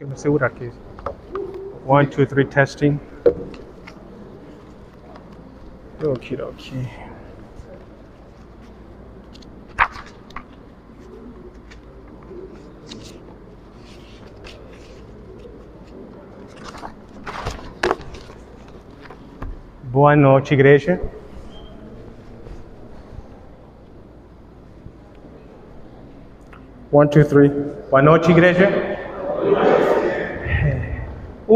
Eu vou segurar aqui. 1, 2, 3, testing. Okidoki. Boa noite, igreja. One, two, three. Boa noite, igreja. É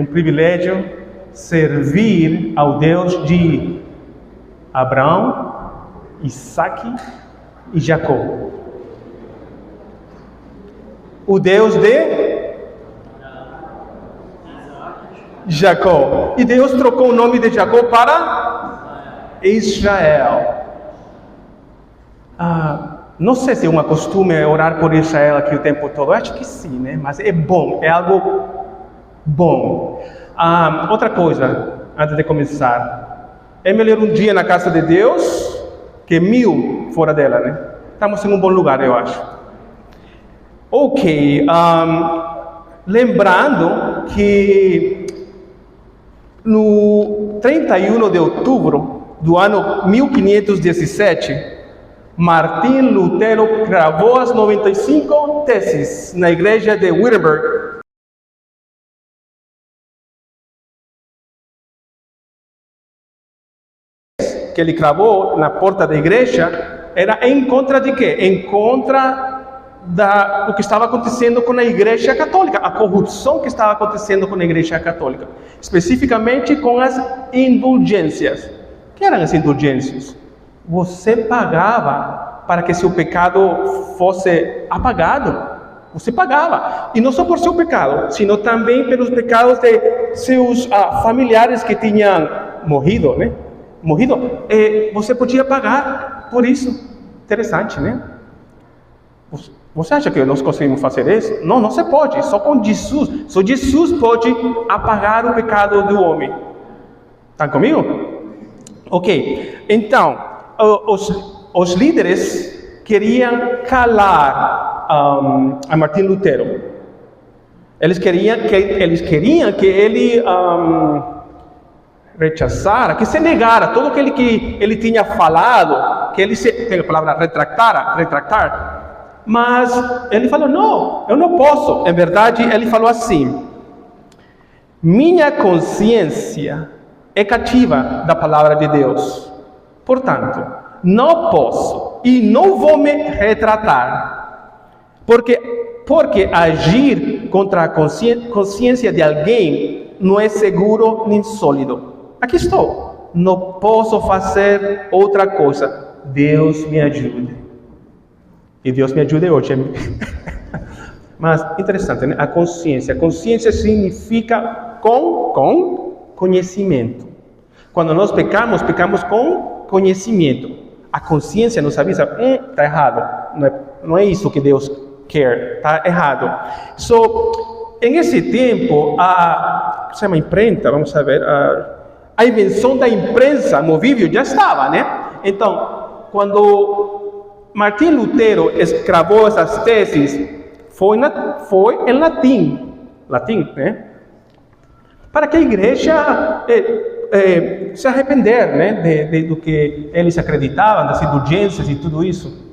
um privilégio servir ao Deus de Abraão, Isaque e Jacó. O Deus de Jacó. E Deus trocou o nome de Jacó para Israel. Não sei se é uma costume orar por Israel aqui o tempo todo. Eu acho que sim, né? Mas é bom, é algo bom. Outra coisa, antes de começar. É melhor um dia na casa de Deus que 1000 fora dela, né? Estamos em um bom lugar, eu acho. Ok. Lembrando que no 31 de outubro do ano 1517, Martim Lutero gravou as 95 teses na igreja de Wittenberg. Que ele cravou na porta da igreja era em contra de quê? Em contra do que estava acontecendo com a igreja católica, a corrupção que estava acontecendo com a igreja católica, especificamente com as indulgências. O que eram as indulgências? Você pagava para que seu pecado fosse apagado. Você pagava. E não só por seu pecado, sino também pelos pecados de seus familiares que tinham morrido, né? Você podia pagar por isso. Interessante, né? Você acha que nós conseguimos fazer isso? Não se pode. Só com Jesus. Só Jesus pode apagar o pecado do homem. Estão comigo? Ok. Então, os líderes queriam calar a Martim Lutero. Eles queriam que ele rechaçara, que se negara tudo aquilo que ele tinha falado, que ele tem a palavra retractar. Mas ele falou, não, eu não posso. Em verdade, ele falou assim: minha consciência é cativa da palavra de Deus. Portanto, não posso e não vou me retratar. Porque agir contra a consciência de alguém não é seguro nem sólido. Aqui estou. Não posso fazer outra coisa. Deus me ajude. E Deus me ajude hoje. Mas, interessante, né? A consciência. Consciência significa com conhecimento. Quando nós pecamos com conhecimento. A consciência nos avisa, está errado. Não é isso que Deus quer. Está errado. Em esse tempo, se chama imprenta, vamos ver, a invenção da imprensa móvel já estava, né? Então, quando Martim Lutero escreveu essas teses, foi em latim, né? Para que a igreja se arrepender, né? Do que eles acreditavam, das indulgências e tudo isso.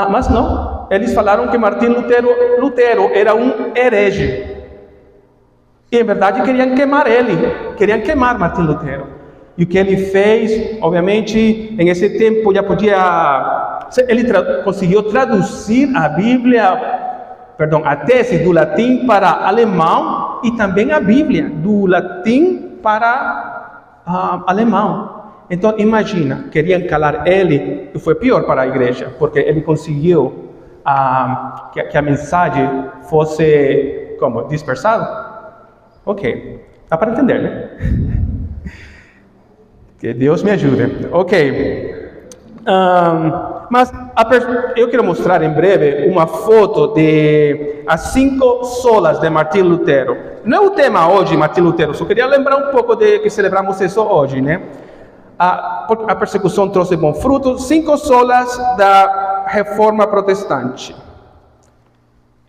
Mas não, eles falaram que Martim Lutero era um herege. E, em verdade, queriam queimar Martim Lutero. E o que ele fez, obviamente, em esse tempo já podia... Ele conseguiu traduzir a a tese do latim para alemão e também a Bíblia, do latim para alemão. Então, imagina, queriam calar ele, e foi pior para a igreja, porque ele conseguiu que a mensagem fosse, dispersada. Ok, dá para entender, né? Que Deus me ajude. Ok. Mas eu quero mostrar em breve uma foto de as 5 solas de Martim Lutero. Não é o tema hoje, Martim Lutero, só queria lembrar um pouco de que celebramos isso hoje, né? A persecução trouxe bom fruto. 5 solas da Reforma Protestante.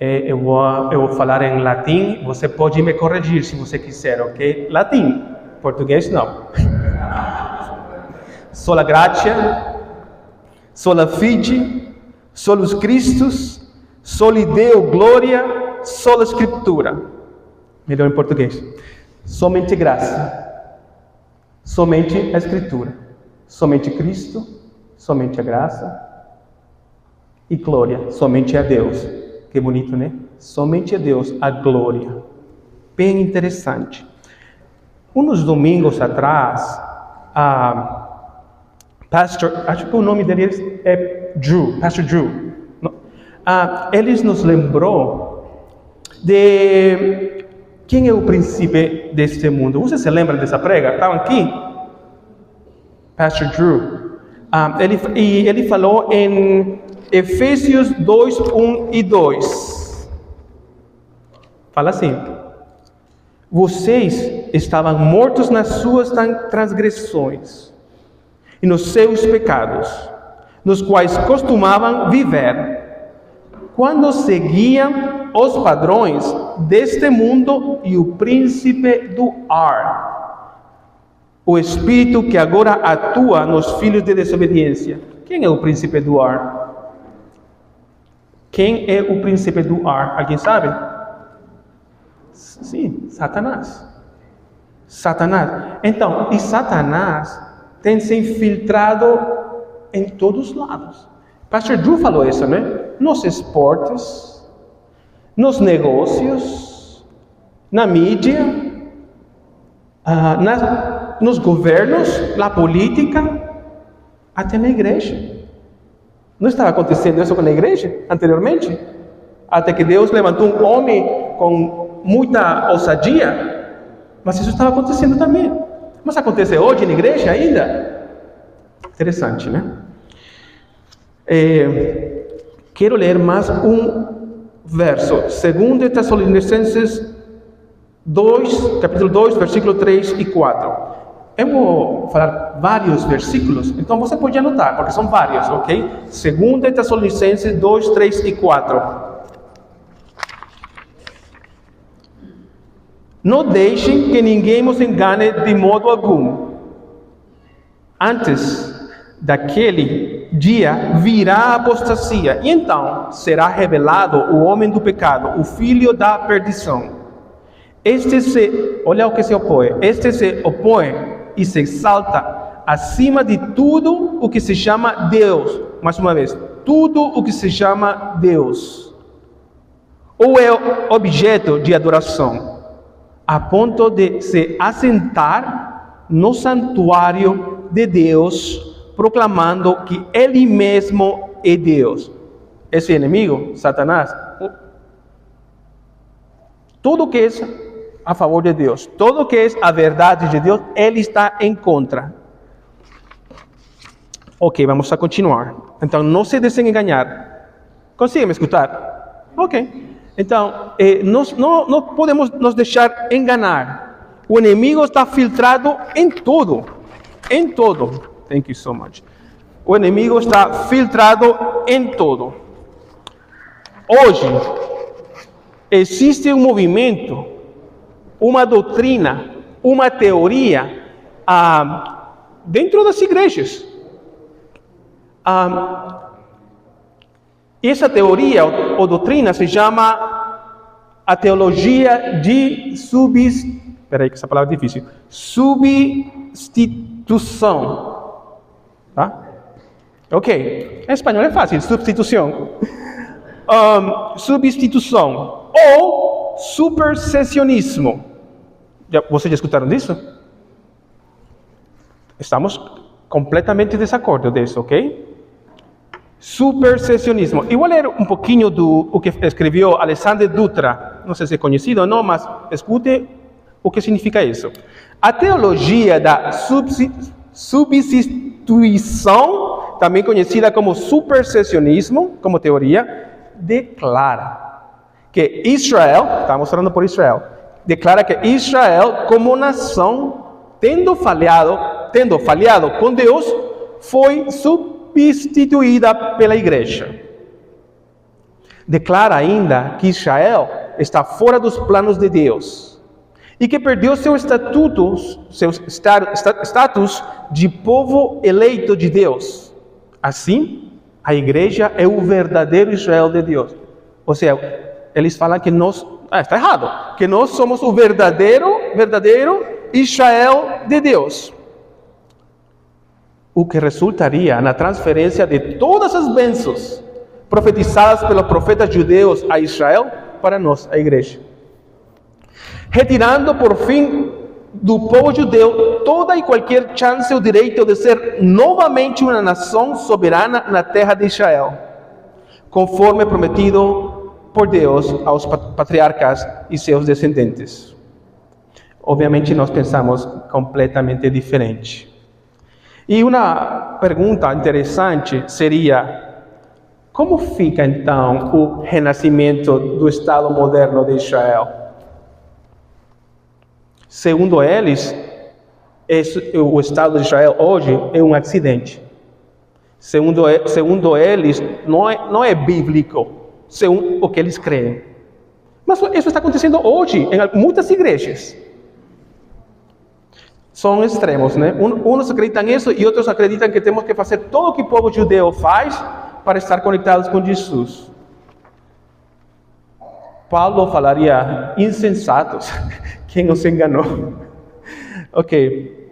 Eu vou falar em latim, você pode me corrigir se você quiser, ok? Latim, português não. Sola gratia, sola fide, solus Christus, soli Deo gloria, sola Escritura. Melhor em português. Somente graça, somente a Escritura, somente Cristo, somente a graça e glória, somente a Deus. Que bonito, né? Somente a Deus a glória. Bem interessante. Uns domingos atrás, acho que o nome dele é Pastor Drew. Ele nos lembrou de quem é o príncipe deste mundo. Você se lembra dessa prega? Estavam aqui? Pastor Drew. Ele falou em Efésios 2, 1 e 2. Fala assim: vocês estavam mortos nas suas transgressões e nos seus pecados, nos quais costumavam viver, quando seguiam os padrões deste mundo e o príncipe do ar, o espírito que agora atua nos filhos de desobediência. Quem é o príncipe do ar? Quem é o príncipe do ar? Alguém sabe? Sim, Satanás. Satanás. Então, e Satanás tem se infiltrado em todos os lados. Pastor Drew falou isso, né? Nos esportes, nos negócios, na mídia, nos governos, na política, até na igreja. Não estava acontecendo isso com a igreja anteriormente? Até que Deus levantou um homem com muita ousadia, mas isso estava acontecendo também. Mas acontece hoje na igreja ainda? Interessante, né? Quero ler mais um verso. 2 Tessalonicenses 2, capítulo 2, versículo 3 e 4. Eu vou falar vários versículos, então você pode anotar, porque são vários, ok? 2 Tessalonicenses 2, 3 e 4. Não deixem que ninguém os engane de modo algum. Antes daquele dia virá a apostasia, e então será revelado o homem do pecado, o filho da perdição. Olha o que se opõe. Este se opõe e se exalta acima de tudo o que se chama Deus. Mais uma vez, tudo o que se chama Deus, ou é objeto de adoração, a ponto de se assentar no santuário de Deus, proclamando que Ele mesmo é Deus. Esse inimigo, Satanás, tudo que é a favor de Deus, tudo que é a verdade de Deus, ele está em contra. Ok, vamos a continuar. Então, não se deixem enganar. Conseguem me escutar? Ok. Então, não podemos nos deixar enganar. O inimigo está filtrado em tudo. Em tudo. Thank you so much. O inimigo está filtrado em tudo. Hoje, existe um movimento, uma doutrina, uma teoria dentro das igrejas. Essa teoria ou doutrina se chama a teologia de substituição. Tá? Ok. Em espanhol é fácil, substituição. Substituição ou supersessionismo. Vocês já escutaram disso? Estamos completamente em desacordo disso, ok? Supersessionismo. Eu vou ler um pouquinho do que escreveu Alexandre Dutra. Não sei se é conhecido ou não, mas escute o que significa isso. A teologia da substituição, também conhecida como supersessionismo, como teoria, declara que Israel, estamos falando por Israel, declara que Israel, como nação, tendo falhado com Deus, foi substituída pela igreja. Declara ainda que Israel está fora dos planos de Deus e que perdeu seu status de povo eleito de Deus. Assim, a igreja é o verdadeiro Israel de Deus. Ou seja, eles falam que nós... está errado. Que nós somos o verdadeiro Israel de Deus. O que resultaria na transferência de todas as bênçãos profetizadas pelos profetas judeus a Israel para nós, a igreja. Retirando, por fim, do povo judeu toda e qualquer chance ou direito de ser novamente uma nação soberana na terra de Israel, conforme prometido por Deus aos patriarcas e seus descendentes. Obviamente, nós pensamos completamente diferente. E uma pergunta interessante seria: como fica então o renascimento do Estado moderno de Israel? Segundo eles, o Estado de Israel hoje é um acidente. Segundo eles, não é bíblico, segundo o que eles creem. Mas isso está acontecendo hoje em muitas igrejas. São extremos, né? Uns acreditam nisso e outros acreditam que temos que fazer tudo o que o povo judeu faz para estar conectados com Jesus. Paulo falaria: insensatos, quem os enganou? Ok.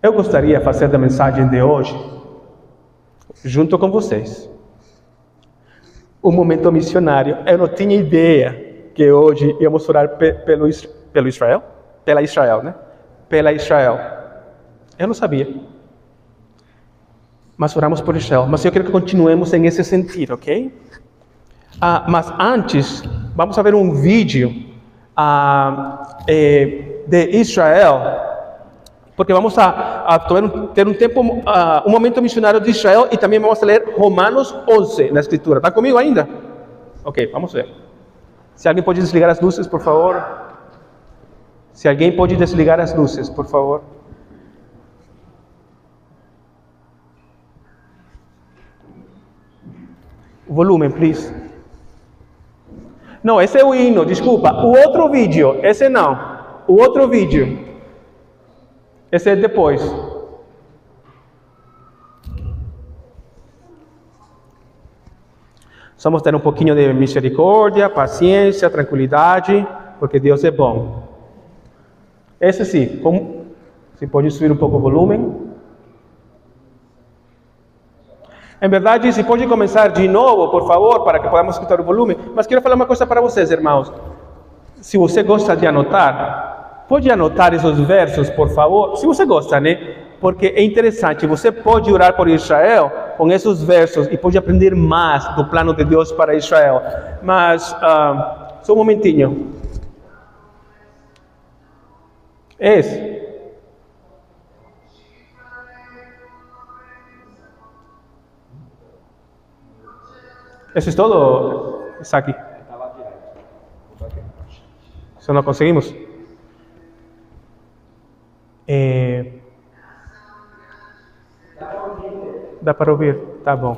Eu gostaria de fazer da mensagem de hoje, junto com vocês, um momento missionário. Eu não tinha ideia que hoje íamos orar pela Israel, né? Pela Israel. Eu não sabia. Mas oramos por Israel. Mas eu quero que continuemos em esse sentido, ok? Mas antes, vamos a ver um vídeo de Israel, porque vamos ter um tempo, um momento missionário de Israel, e também vamos a ler Romanos 11 na Escritura. Está comigo ainda? Ok, vamos ver. Se alguém pode desligar as luzes, por favor. Se alguém pode desligar as luzes, por favor. Volume, please. Não, esse é o hino, desculpa. O outro vídeo, esse não. O outro vídeo. Esse é depois. Vamos ter um pouquinho de misericórdia, paciência, tranquilidade, porque Deus é bom. Esse sim, se pode subir um pouco o volume. Em verdade, se pode começar de novo, por favor, para que podamos escutar o volume. Mas quero falar uma coisa para vocês, irmãos. Se você gosta de anotar, pode anotar esses versos, por favor. Se você gosta, né? Porque é interessante. Você pode orar por Israel com esses versos e pode aprender mais do plano de Deus para Israel. Mas, só um momentinho. Esse. Isso é todo, Isaac? Se não conseguimos? Dá para ouvir? Tá bom.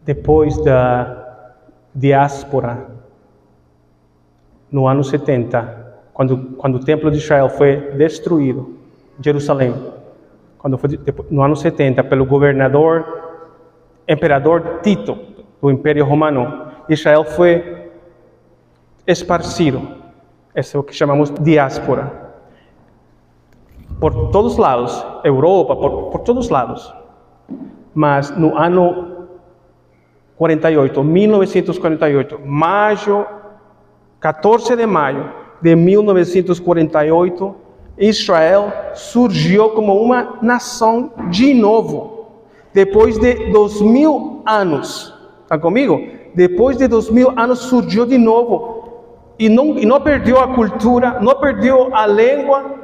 Depois da diáspora, no ano 70, quando o Templo de Israel foi destruído, Jerusalém, no ano 70, pelo imperador Tito, do Império Romano, Israel foi esparcido. Isso é o que chamamos diáspora. Por todos os lados, Europa, por todos os lados. Mas no ano 1948, 14 de maio de 1948, Israel surgiu como uma nação de novo. Depois de 2000 anos, está comigo? Depois de 2000 anos surgiu de novo. E não perdeu a cultura, não perdeu a língua.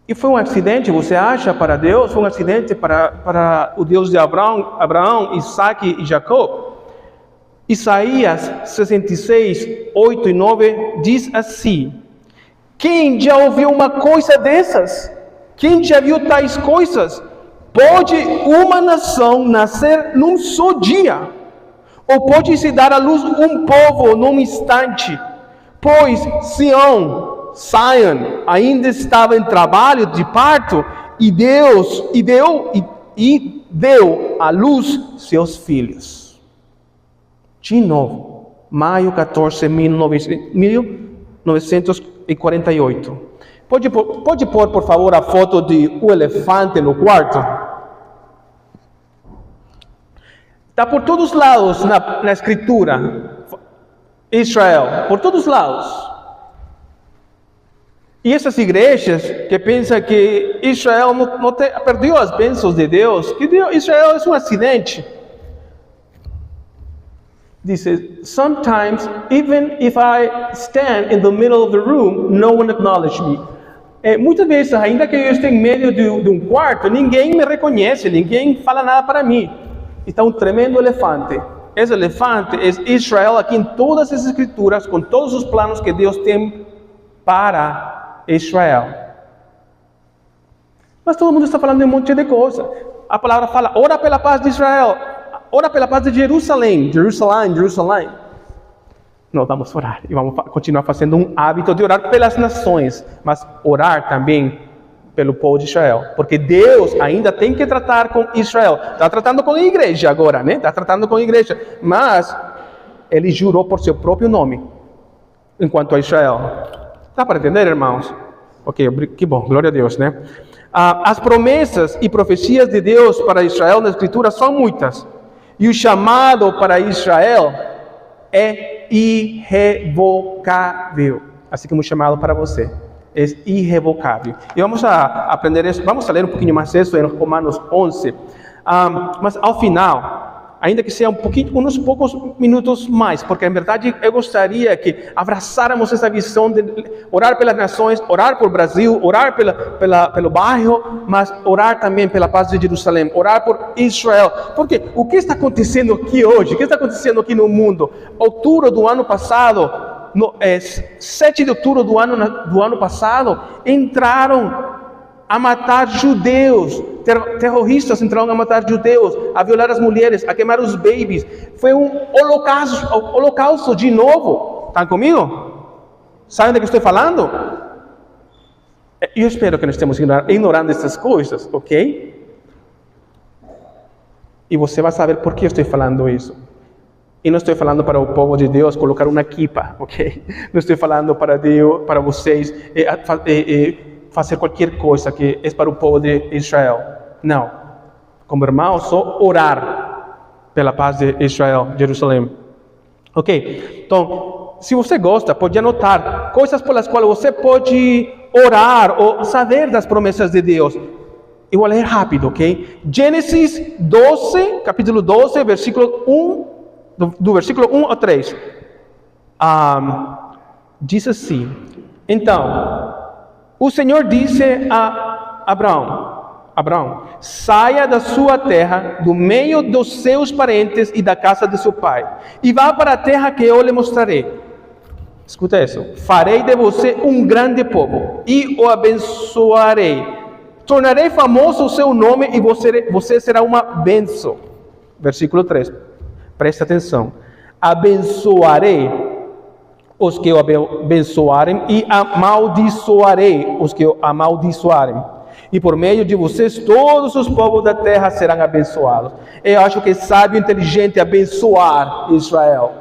E foi um acidente, você acha, para Deus? Foi um acidente para o Deus de Abraão, Isaac e Jacó? Isaías 66, 8 e 9 diz assim: quem já ouviu uma coisa dessas? Quem já viu tais coisas? Pode uma nação nascer num só dia? Ou pode se dar à luz um povo num instante? Pois Sião ainda estava em trabalho de parto e deu à luz seus filhos. De novo, maio 14, 1948. Pode pôr, por favor, a foto de o elefante no quarto? Está por todos os lados na escritura. Israel, por todos os lados. E essas igrejas que pensam que Israel perdeu as bênçãos de Deus, que Israel é um acidente. Dice, sometimes, even if I stand in the middle of the room, no one acknowledges me. Muitas vezes, ainda que eu esteja em meio de um quarto, ninguém me reconhece, ninguém fala nada para mim. Está um tremendo elefante. Esse elefante é Israel aqui em todas as escrituras, com todos os planos que Deus tem para Israel. Mas todo mundo está falando de um monte de coisa. A palavra fala, ora pela paz de Israel, ora pela paz de Jerusalém. Nós vamos orar e vamos continuar fazendo um hábito de orar pelas nações, mas orar também pelo povo de Israel, porque Deus ainda tem que tratar com Israel. Está tratando com a igreja agora, né? Está tratando com a igreja, mas Ele jurou por seu próprio nome, enquanto a Israel. Dá para entender, irmãos? Ok, que bom, glória a Deus, né? As promessas e profecias de Deus para Israel na Escritura são muitas, e o chamado para Israel é irrevogável, assim como o chamado para você é irrevogável. E vamos a aprender isso, vamos a ler um pouquinho mais isso em Romanos 11, mas ao final, ainda que seja uns poucos minutos mais, porque em verdade eu gostaria que abraçáramos essa visão de orar pelas nações, orar por Brasil, orar pelo bairro, mas orar também pela paz de Jerusalém, orar por Israel, porque o que está acontecendo aqui hoje, o que está acontecendo aqui no mundo? Outubro do ano passado, 7 de outubro do ano passado, entraram a matar judeus, terroristas entraram a matar judeus, a violar as mulheres, a queimar os babies. Foi um holocausto de novo. Estão comigo? Sabem do que estou falando? Eu espero que não estemos ignorando essas coisas, ok? E você vai saber por que eu estou falando isso. E não estou falando para o povo de Deus colocar uma kippah, ok? Não estou falando para Deus, para vocês fazer qualquer coisa que é para o povo de Israel. Não. Como irmão, só orar pela paz de Israel, Jerusalém. Ok? Então, se você gosta, pode anotar coisas pelas quais você pode orar ou saber das promessas de Deus. Eu vou ler rápido, ok? Gênesis 12, capítulo 12, versículo 1, do versículo 1 ao 3. Diz assim: Então, o Senhor disse a Abraão, saia da sua terra, do meio dos seus parentes e da casa de seu pai, e vá para a terra que eu lhe mostrarei. Escuta isso. Farei de você um grande povo, e o abençoarei. Tornarei famoso o seu nome, e você será uma bênção. Versículo 3. Presta atenção. Abençoarei os que o abençoarem, e amaldiçoarei os que o amaldiçoarem. E por meio de vocês, todos os povos da terra serão abençoados. Eu acho que é sábio e inteligente abençoar Israel.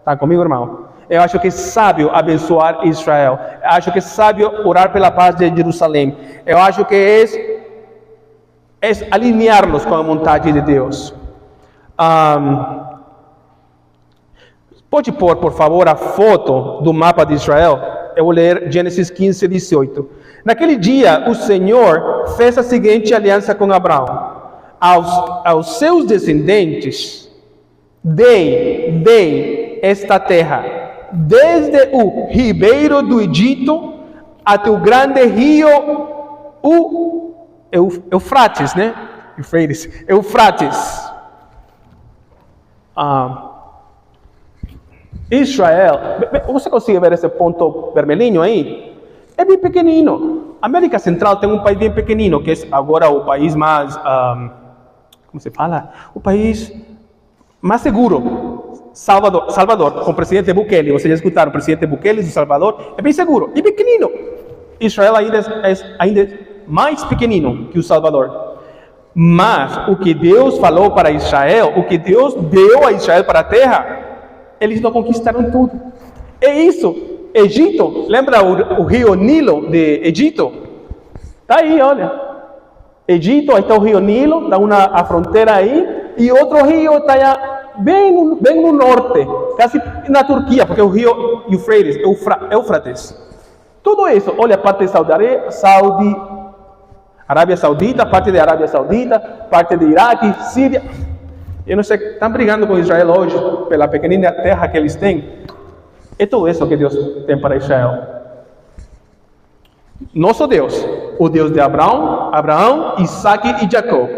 Está comigo, irmão? Eu acho que é sábio abençoar Israel. Eu acho que é sábio orar pela paz de Jerusalém. Eu acho que é alinhar-nos com a vontade de Deus. Pode pôr, por favor, a foto do mapa de Israel? Eu vou ler Gênesis 15, 18. Naquele dia, o Senhor fez a seguinte aliança com Abraão. Aos seus descendentes, dei esta terra, desde o ribeiro do Egito até o grande rio, o Eufrates, né? Eufrates. Israel, você consegue ver esse ponto vermelhinho aí? É bem pequenino. A América Central tem um país bem pequenino, que é agora o país mais, como se fala? O país mais seguro. Salvador, com o presidente Bukele. Vocês já escutaram o presidente Bukele do Salvador? É bem seguro e pequenino. Israel ainda é mais pequenino que o Salvador. Mas o que Deus falou para Israel, o que Deus deu a Israel para a terra, eles não conquistaram tudo. É isso. Egito, lembra o rio Nilo de Egito? Está aí, olha. Egito, aí está o rio Nilo, dá a fronteira aí, e outro rio está bem no norte, quase na Turquia, porque o rio Eufrates. Tudo isso, olha, parte de Arábia Saudita, parte da Arábia Saudita, parte de Iraque, Síria. Eu não sei, estão brigando com Israel hoje pela pequenina terra que eles têm. É tudo isso que Deus tem para Israel. Nosso Deus, o Deus de Abraão, Isaac e Jacó.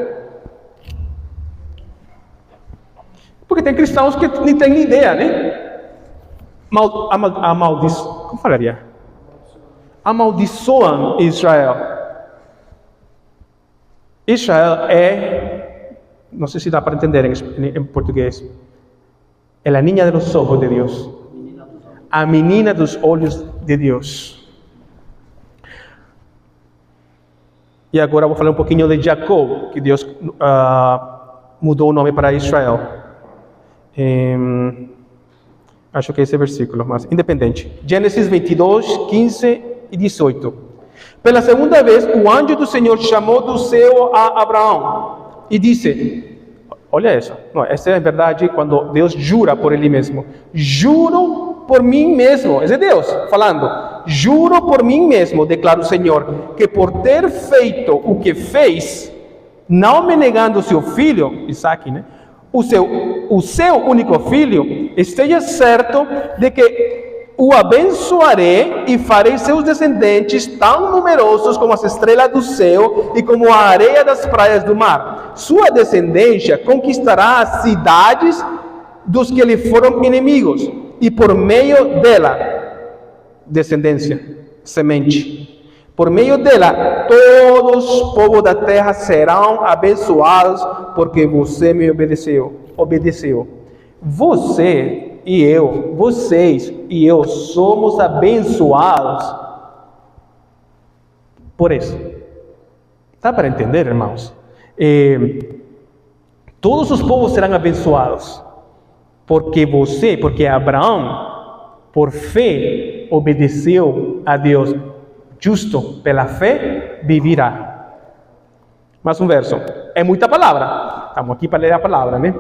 Porque tem cristãos que nem têm ideia, né? Como falaria? Amaldiçoam Israel. Israel é, não sei se dá para entender em português, é a niña dos olhos de Deus. A menina dos olhos de Deus. E agora vou falar um pouquinho de Jacó, que Deus mudou o nome para Israel. Acho que esse versículo, mas independente. Gênesis 22, 15 e 18. Pela segunda vez, o anjo do Senhor chamou do céu a Abraão e disse, olha isso, não, essa é a verdade quando Deus jura por Ele mesmo. Juro por mim mesmo, esse é Deus falando. Juro por mim mesmo, declara o Senhor, que por ter feito o que fez, não me negando seu filho, Isaac, né? O seu único filho, esteja certo de que o abençoarei e farei seus descendentes tão numerosos como as estrelas do céu e como a areia das praias do mar. Sua descendência conquistará as cidades dos que lhe foram inimigos, e por meio dela, descendência, semente, por meio dela, todos os povos da terra serão abençoados, porque você me obedeceu. Você e eu, vocês e eu somos abençoados por isso. Dá para entender, irmãos? Todos os povos serão abençoados, porque Abraão, por fé, obedeceu a Deus. Justo pela fé viverá. Mais um verso. É muita palavra. Estamos aqui para ler a palavra, né?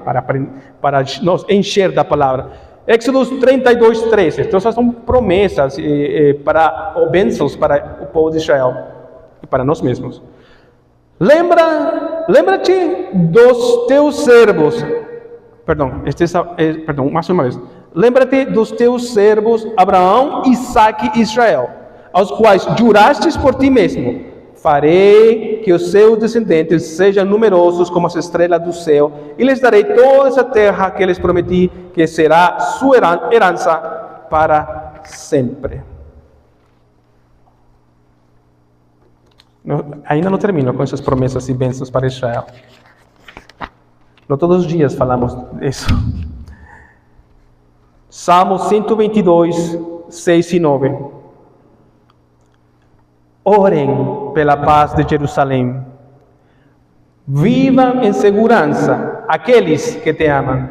Para nos encher da palavra. Êxodo 32, 13. Então, essas são promessas ou bênçãos para o povo de Israel e para nós mesmos. Lembra-te dos teus servos. Mais uma vez. Lembra-te dos teus servos Abraão, Isaac e Israel, aos quais jurastes por ti mesmo. Farei que os seus descendentes sejam numerosos como as estrelas do céu, e lhes darei toda essa terra que lhes prometi, que será sua herança para sempre. Ainda não termino com essas promessas e bênçãos para Israel. Não todos os dias falamos disso. Salmo 122, 6 e 9. Orem pela paz de Jerusalém. Vivam em segurança aqueles que te amam.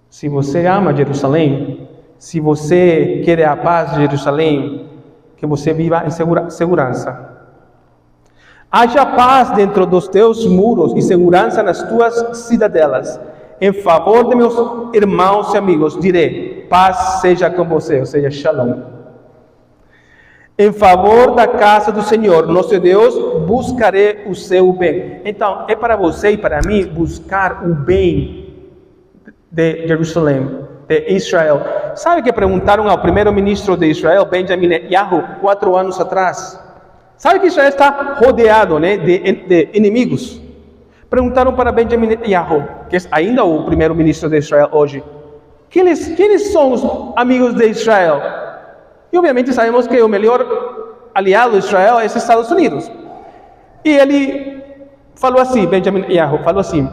Se você ama Jerusalém, se você quer a paz de Jerusalém, que você viva em segurança. Haja paz dentro dos teus muros e segurança nas tuas cidadelas. Em favor de meus irmãos e amigos, direi, paz seja com você, ou seja, shalom. Em favor da casa do Senhor, nosso Deus, buscarei o seu bem. Então, é para você e para mim buscar o bem de Jerusalém, de Israel. Sabe que perguntaram ao primeiro-ministro de Israel, Benjamin Netanyahu, 4 anos atrás? Sabe que Israel está rodeado, né, de inimigos? Perguntaram para Benjamin Netanyahu, que é ainda o primeiro-ministro de Israel hoje, quem são os amigos de Israel? E obviamente sabemos que o melhor aliado de Israel é os Estados Unidos. E ele falou assim, Benjamin Netanyahu falou assim,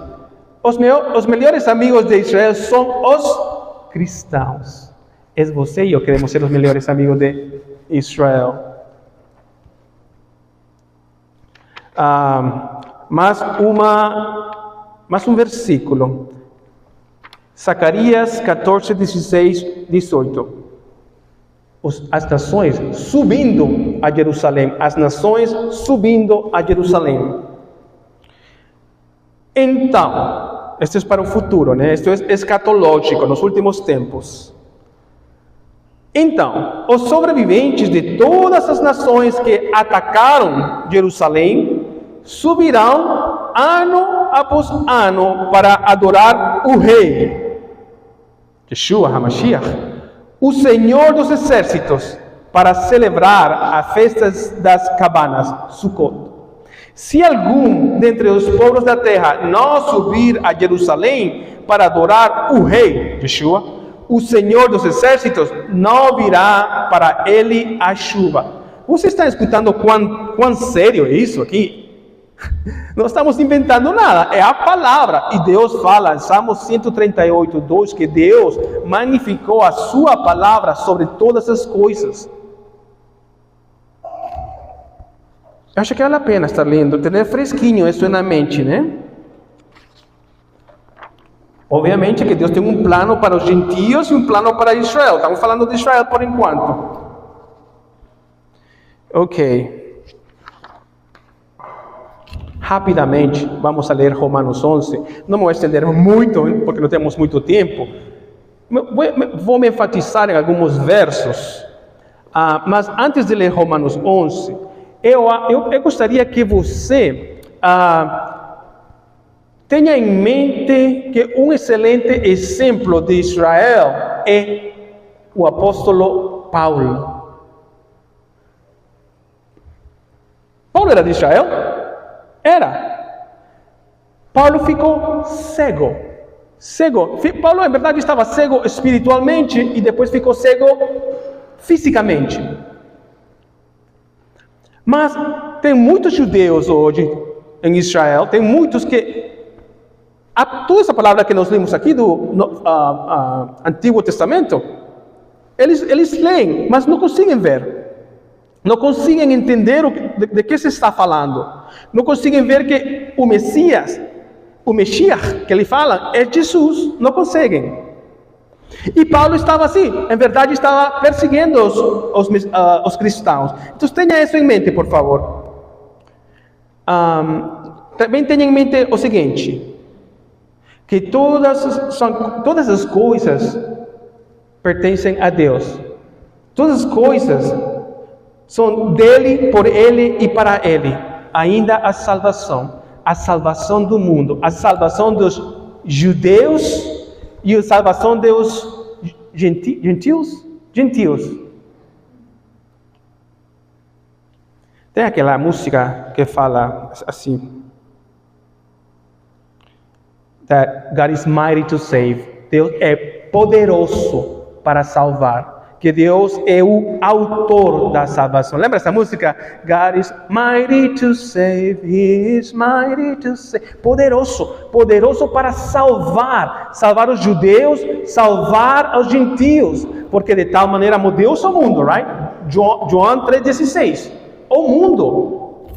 os melhores amigos de Israel são os cristãos. É você e eu queremos ser os melhores amigos de Israel. Mais um versículo. Zacarias 14, 16, 18. As nações subindo a Jerusalém. As nações subindo a Jerusalém. Então, isto é para o futuro, né? Isto é escatológico, nos últimos tempos. Então, os sobreviventes de todas as nações que atacaram Jerusalém subirão ano após ano para adorar o Rei, Yeshua HaMashiach, o Senhor dos Exércitos, para celebrar as festas das cabanas, Sukkot. Se algum dentre os povos da terra não subir a Jerusalém para adorar o Rei, Yeshua, o Senhor dos Exércitos não virá para ele a chuva. Você está escutando quão sério é isso aqui? Não estamos inventando nada, é a palavra. E Deus fala em Salmos 138, 2, que Deus magnificou a sua palavra sobre todas as coisas. Eu acho que vale a pena estar lendo, ter fresquinho isso na mente, né? Obviamente que Deus tem um plano para os gentios e um plano para Israel. Estamos falando de Israel por enquanto. Ok. Rapidamente, vamos a ler Romanos 11. Não vou estender muito, porque não temos muito tempo. Vou me enfatizar em alguns versos. Mas antes de ler Romanos 11... Eu gostaria que você tenha em mente que um excelente exemplo de Israel é o apóstolo Paulo. Paulo era de Israel? Era. Paulo ficou cego. Paulo, em verdade, estava cego espiritualmente e depois ficou cego fisicamente. Mas tem muitos judeus hoje em Israel, tem muitos que... toda essa palavra que nós lemos aqui do Antigo Testamento, eles leem, mas não conseguem ver. Não conseguem entender de que se está falando. Não conseguem ver que o Messias, o Meshiach que ele fala, é Jesus. Não conseguem. E Paulo estava assim, em verdade estava perseguindo os cristãos. Então tenha isso em mente, por favor. Também tenha em mente o seguinte, que todas as coisas pertencem a Deus. Todas as coisas são dele, por ele e para ele. Ainda a salvação do mundo, a salvação dos judeus e a salvação dos gentios. Tem aquela música que fala assim: that God is mighty to save. Deus é poderoso para salvar. Que Deus é o autor da salvação. Lembra essa música? God is mighty to save, He is mighty to save. Poderoso para salvar os judeus, salvar os gentios, porque de tal maneira amou Deus o mundo, right? João 3,16. O mundo.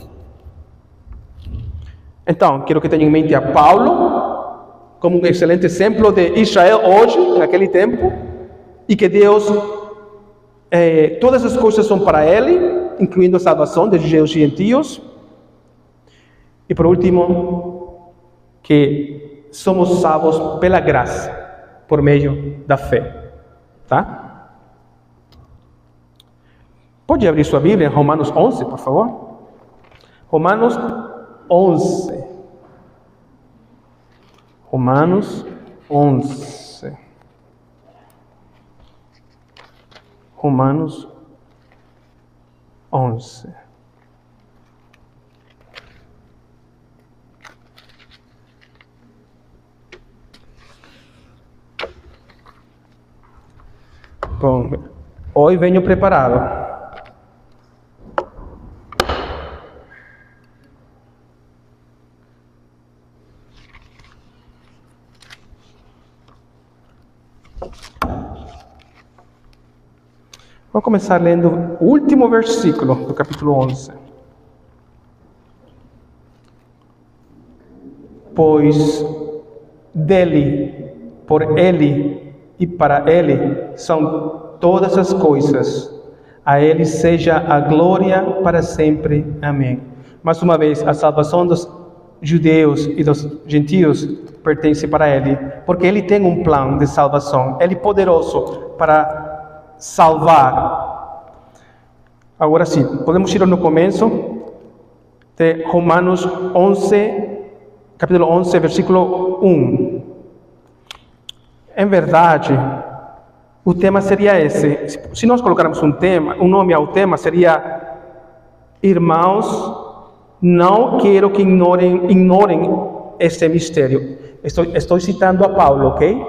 Então, quero que tenham em mente a Paulo como um excelente exemplo de Israel hoje, naquele tempo, e que Deus todas as coisas são para Ele, incluindo a salvação dos judeus e gentios. E por último, que somos salvos pela graça, por meio da fé. Tá? Pode abrir sua Bíblia em Romanos 11, por favor? Romanos 11. Romanos 11. Romanos 11. Bom, hoje venho preparado. Vamos começar lendo o último versículo do capítulo 11. Pois dele, por ele e para ele são todas as coisas. A ele seja a glória para sempre. Amém. Mais uma vez, a salvação dos judeus e dos gentios pertence para ele, porque ele tem um plano de salvação. Ele é poderoso para salvar. Agora sim, podemos ir no começo de Romanos 11, capítulo 11, versículo 1. Em verdade, o tema seria esse. Se nós colocarmos um nome ao tema, seria: Irmãos, não quero que ignorem este mistério. Estou citando a Paulo, ok?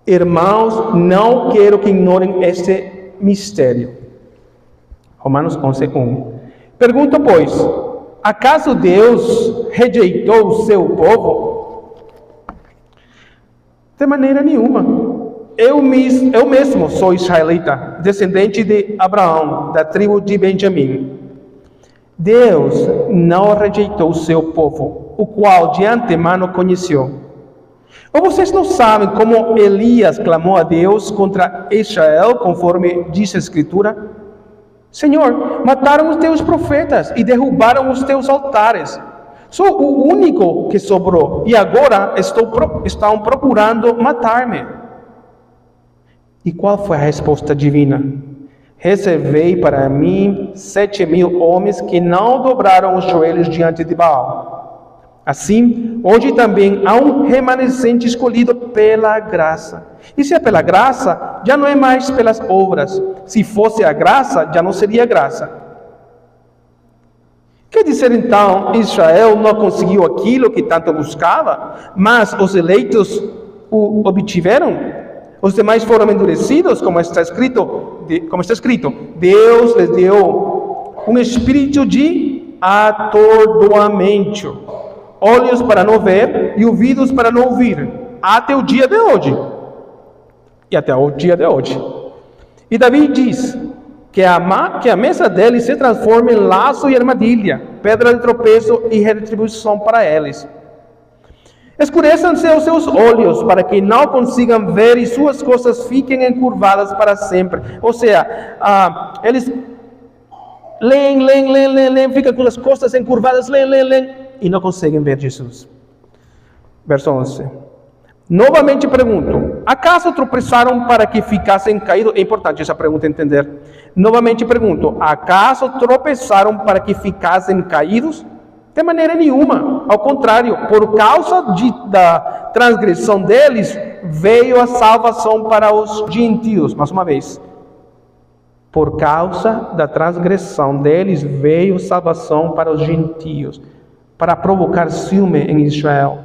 Irmãos, não quero que ignorem este mistério. Romanos 11, 1. Pergunto, pois, acaso Deus rejeitou o seu povo? De maneira nenhuma. Eu mesmo sou israelita, descendente de Abraão, da tribo de Benjamim. Deus não rejeitou o seu povo, o qual de antemano conheceu. Ou vocês não sabem como Elias clamou a Deus contra Israel, conforme diz a Escritura? Senhor, mataram os teus profetas e derrubaram os teus altares. Sou o único que sobrou e agora estão procurando matar-me. E qual foi a resposta divina? Reservei para mim 7.000 homens que não dobraram os joelhos diante de Baal. Assim, hoje também há um remanescente escolhido pela graça. E se é pela graça, já não é mais pelas obras. Se fosse a graça, já não seria graça. Quer dizer então, Israel não conseguiu aquilo que tanto buscava, mas os eleitos o obtiveram? Os demais foram endurecidos, como está escrito, Deus lhes deu um espírito de atordoamento, olhos para não ver e ouvidos para não ouvir, até o dia de hoje. E até o dia de hoje. E Davi diz que a mesa deles se transforma em laço e armadilha, pedra de tropeço e retribuição para eles. Escureçam-se os seus olhos para que não consigam ver e suas costas fiquem encurvadas para sempre. Ou seja, eles leem, ficam com as costas encurvadas, leem e não conseguem ver Jesus. Verso 11. Novamente pergunto, acaso tropeçaram para que ficassem caídos? É importante essa pergunta entender. Novamente pergunto, acaso tropeçaram para que ficassem caídos? De maneira nenhuma, ao contrário, por causa da transgressão deles, veio a salvação para os gentios. Mais uma vez, por causa da transgressão deles, veio salvação para os gentios, para provocar ciúme em Israel.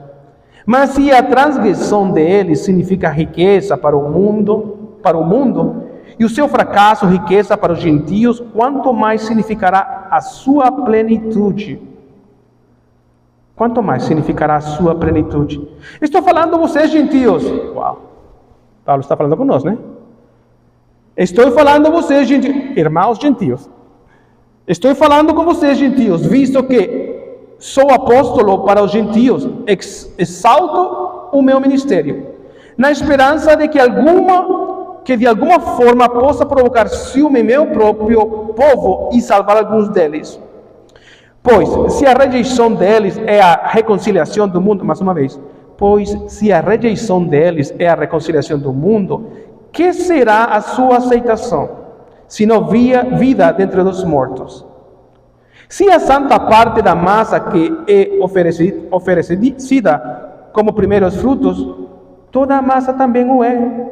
Mas se a transgressão deles significa riqueza para o mundo, e o seu fracasso riqueza para os gentios, quanto mais significará a sua plenitude? Quanto mais significará a sua plenitude? Estou falando a vocês, gentios. Uau! Paulo está falando conosco, né? Estou falando a vocês, gentios. Irmãos gentios. Estou falando com vocês, gentios, visto que sou apóstolo para os gentios. Exalto o meu ministério, na esperança de que de alguma forma possa provocar ciúme em meu próprio povo e salvar alguns deles. Pois, se a rejeição deles é a reconciliação do mundo, mais uma vez, se a rejeição deles é a reconciliação do mundo, que será a sua aceitação, se não vida dentre os mortos? Se a santa parte da massa que é oferecida como primeiros frutos, toda a massa também o é.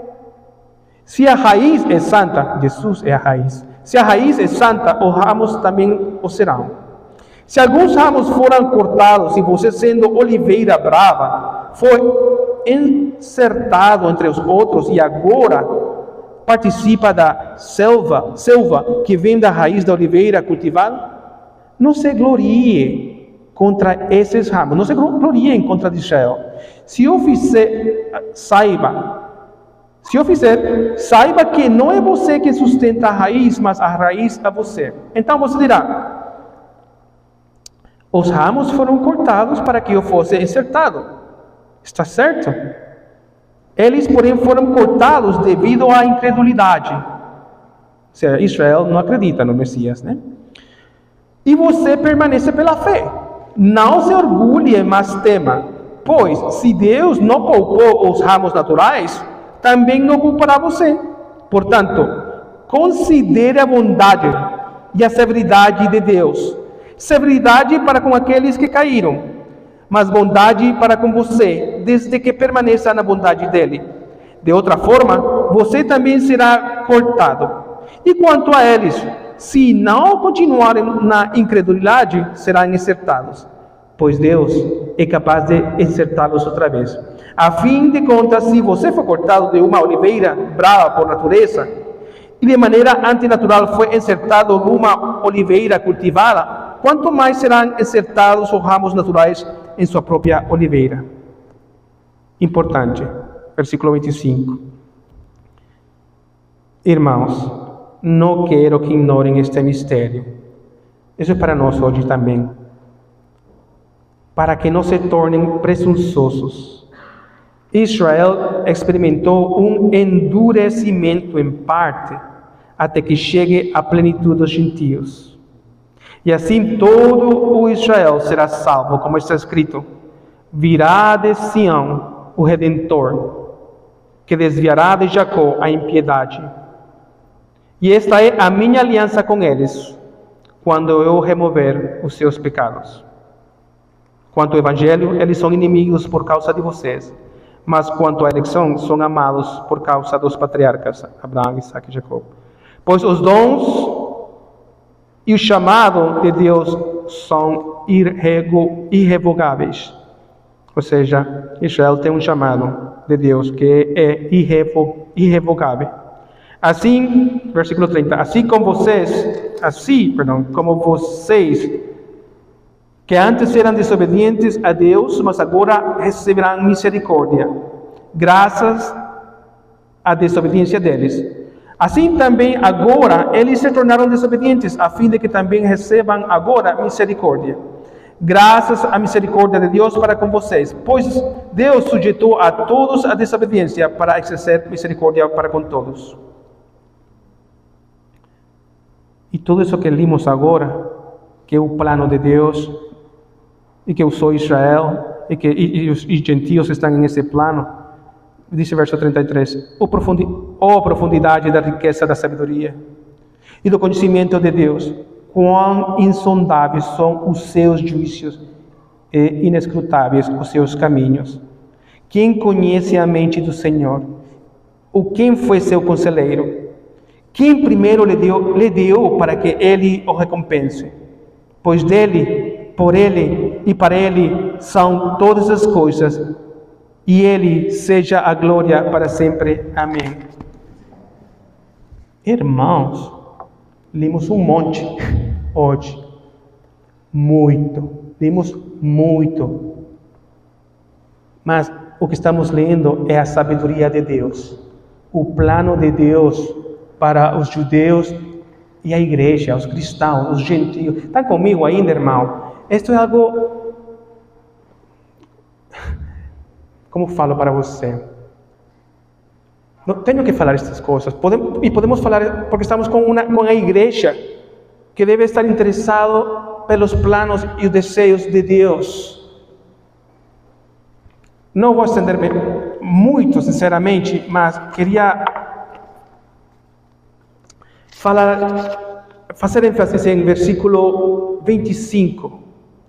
Se a raiz é santa, Jesus é a raiz. Se a raiz é santa, os ramos também o serão. Se alguns ramos foram cortados e você, sendo oliveira brava, foi insertado entre os outros e agora participa da selva que vem da raiz da oliveira cultivada, não se glorie contra esses ramos, não se gloriem contra Israel. Se eu fizer, saiba que não é você que sustenta a raiz, mas a raiz é você. Então você dirá, os ramos foram cortados para que eu fosse insertado. Está certo? Eles, porém, foram cortados devido à incredulidade. Ou seja, Israel não acredita no Messias, né? E você permanece pela fé. Não se orgulhe, mas tema. Pois, se Deus não poupou os ramos naturais, também não poupará você. Portanto, considere a bondade e a severidade de Deus. Severidade para com aqueles que caíram, mas bondade para com você, desde que permaneça na bondade dele. De outra forma, você também será cortado. E quanto a eles, se não continuarem na incredulidade, serão exertados, pois Deus é capaz de exertá-los outra vez. A fim de contas, se você for cortado de uma oliveira brava por natureza, e de maneira antinatural foi insertado numa oliveira cultivada, quanto mais serão insertados os ramos naturais em sua própria oliveira. Importante, versículo 25. Irmãos, não quero que ignorem este mistério. Isso é para nós hoje também. Para que não se tornem presunçosos. Israel experimentou um endurecimento em parte, até que chegue à plenitude dos gentios. E assim todo o Israel será salvo, como está escrito: virá de Sião o Redentor, que desviará de Jacó a impiedade. E esta é a minha aliança com eles, quando eu remover os seus pecados. Quanto ao Evangelho, eles são inimigos por causa de vocês, mas quanto à eleição, são amados por causa dos patriarcas, Abraão, Isaque e Jacó. Pois os dons e o chamado de Deus são irrevogáveis. Ou seja, Israel tem um chamado de Deus que é irrevogável. Assim, versículo 30, como vocês, que antes eram desobedientes a Deus, mas agora receberão misericórdia, graças à desobediência deles. Assim também agora eles se tornaram desobedientes, a fim de que também recebam agora misericórdia. Graças à misericórdia de Deus para com vocês, pois Deus sujeitou a todos a desobediência para exercer misericórdia para com todos. E tudo isso que limos agora, que é o plano de Deus, e que usou Israel, e os gentios estão nesse plano, diz o verso 33, profundidade da riqueza da sabedoria e do conhecimento de Deus, quão insondáveis são os seus juízos e inescrutáveis os seus caminhos. Quem conhece a mente do Senhor? Ou quem foi seu conselheiro? Quem primeiro lhe deu para que ele o recompense? Pois dele, por ele e para ele são todas as coisas, e ele seja a glória para sempre. Amém. Irmãos, limos um monte hoje. Limos muito. Mas o que estamos lendo é a sabedoria de Deus. O plano de Deus para os judeus e a igreja, os cristãos, os gentios. Está comigo ainda, irmão? Isto é algo... Como falo para você? Não tenho que falar estas coisas. Podemos falar porque estamos com a igreja que deve estar interessado pelos planos e os desejos de Deus. Não vou estender-me muito, sinceramente, mas queria fazer ênfase em versículo 25,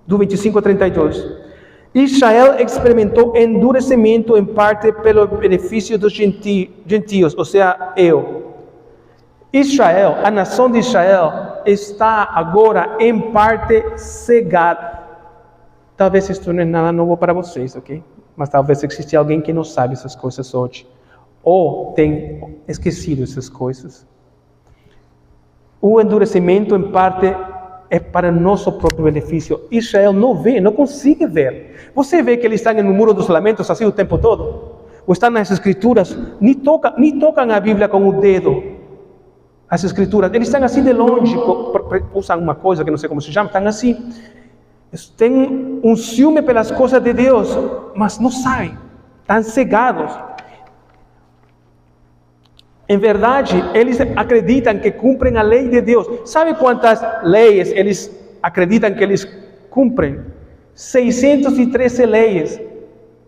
do 25 a 32. Israel experimentou endurecimento em parte pelo benefício dos gentios, ou seja, Israel, a nação de Israel, está agora em parte cegada. Talvez isto não é nada novo para vocês, ok? Mas talvez exista alguém que não sabe essas coisas hoje, ou tem esquecido essas coisas. O endurecimento em parte é para nosso próprio benefício. Israel não vê, não consegue ver. Você vê que eles estão no muro dos lamentos assim o tempo todo? Ou estão nas escrituras, nem tocam a Bíblia com o dedo. As escrituras, eles estão assim de longe, usam uma coisa que não sei como se chama, estão assim. Tem um ciúme pelas coisas de Deus, mas não sabem, estão cegados. Em verdade, eles acreditam que cumprem a lei de Deus. Sabe quantas leis eles acreditam que eles cumprem? 613 leis.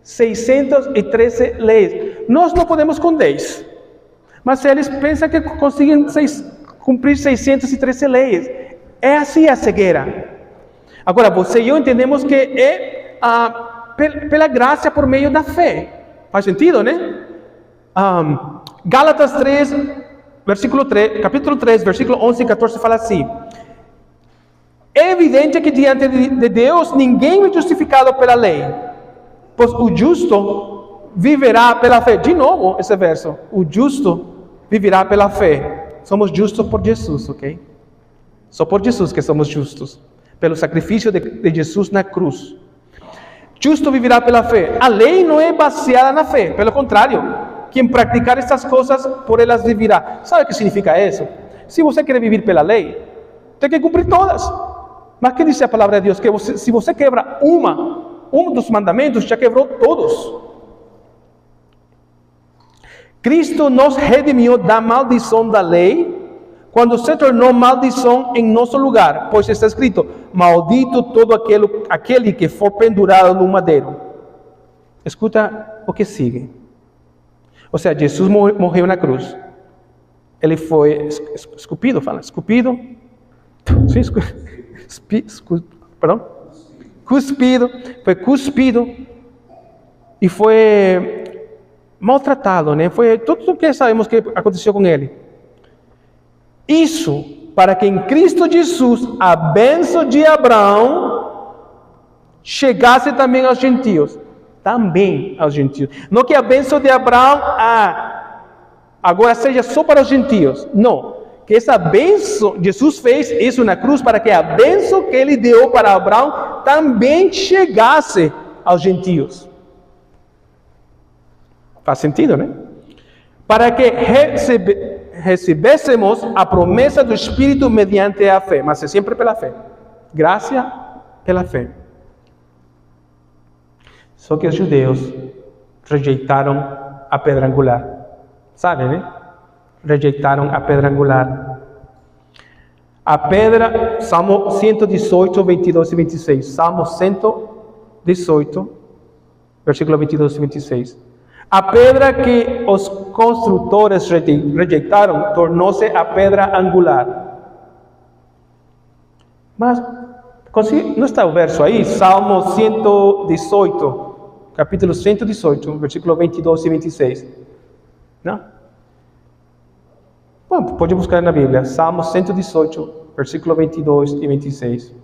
613 leis. Nós não podemos com 10. Mas eles pensam que conseguem cumprir 613 leis. É assim a cegueira. Agora, você e eu entendemos que é pela graça por meio da fé. Faz sentido, né? Gálatas 3, capítulo 3, versículo 11 e 14 fala assim: é evidente que diante de Deus ninguém é justificado pela lei, pois o justo viverá pela fé. De novo esse verso: o justo viverá pela fé. Somos justos por Jesus, ok? Só por Jesus que somos justos, pelo sacrifício de Jesus na cruz. Justo viverá pela fé. A lei não é baseada na fé, pelo contrário, quem praticar estas coisas, por elas viverá. Sabe o que significa isso? Se você quer viver pela lei, tem que cumprir todas. Mas que diz a palavra de Deus? Que se você quebra um dos mandamentos, já quebrou todos. Cristo nos redimiu da maldição da lei, quando se tornou maldição em nosso lugar, pois está escrito: maldito todo aquele que for pendurado no madeiro. Escuta o que sigue. Ou seja, Jesus morreu na cruz. Ele foi esculpido, foi cuspido e foi maltratado, né? Foi tudo o que sabemos que aconteceu com ele. Isso para que em Cristo Jesus a bênção de Abraão chegasse também aos gentios. Não que a bênção de Abraão agora seja só para os gentios. Não. Que essa bênção, Jesus fez isso na cruz para que a bênção que ele deu para Abraão também chegasse aos gentios. Faz sentido, né? Para que recebêssemos a promessa do Espírito mediante a fé, mas é sempre pela fé. Graça pela fé. Só que os judeus rejeitaram a pedra angular. Sabe, né? Rejeitaram a pedra angular. A pedra, Salmo 118, 22 e 26. Salmo 118, versículo 22 e 26. A pedra que os construtores rejeitaram tornou-se a pedra angular. Mas, não está o verso aí? Salmo 118, capítulo 118, versículo 22 e 26. Não? Bom, pode buscar na Bíblia. Salmo 118, versículo 22 e 26.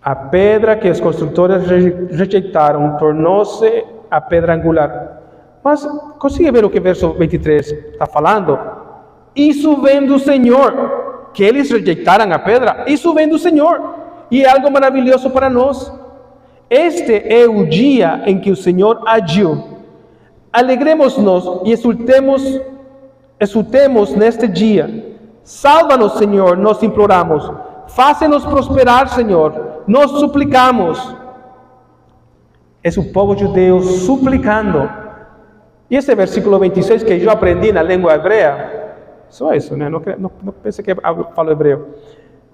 A pedra que os construtores rejeitaram tornou-se a pedra angular. Mas, consegue ver o que o verso 23 está falando? Isso vem do Senhor. Que eles rejeitaram a pedra, isso vem do Senhor. E é algo maravilhoso para nós. Este é o dia em que o Senhor agiu. Alegremos-nos e exultemos neste dia. Salva-nos, Senhor, nós imploramos. Faça-nos prosperar, Senhor, nós suplicamos. É o povo judeu suplicando. E esse versículo 26 que eu aprendi na língua hebreia, só isso, né? Não pense que eu falo hebreu.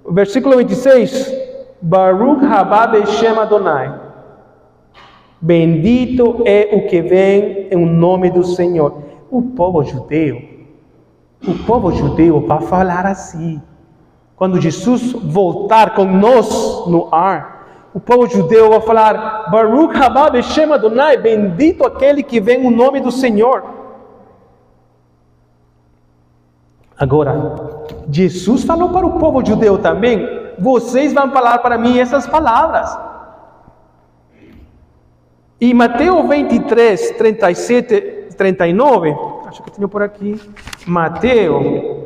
O versículo 26, Baruch haba Beshem Adonai. Bendito é o que vem em nome do Senhor. O povo judeu vai falar assim. Quando Jesus voltar com nós no ar, o povo judeu vai falar: Baruch haba Beshem Adonai, bendito aquele que vem em nome do Senhor. Agora, Jesus falou para o povo judeu também: vocês vão falar para mim essas palavras. E Mateus 23, 37, 39, acho que tenho por aqui, Mateus.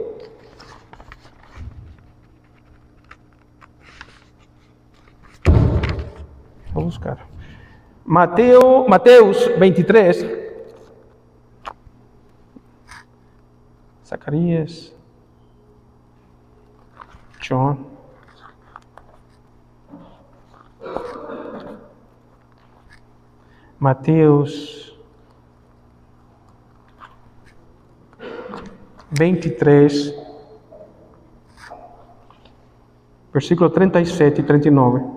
Vou buscar. Mateus 23. Zacarias. John. Mateus 23, versículo 37 e 39.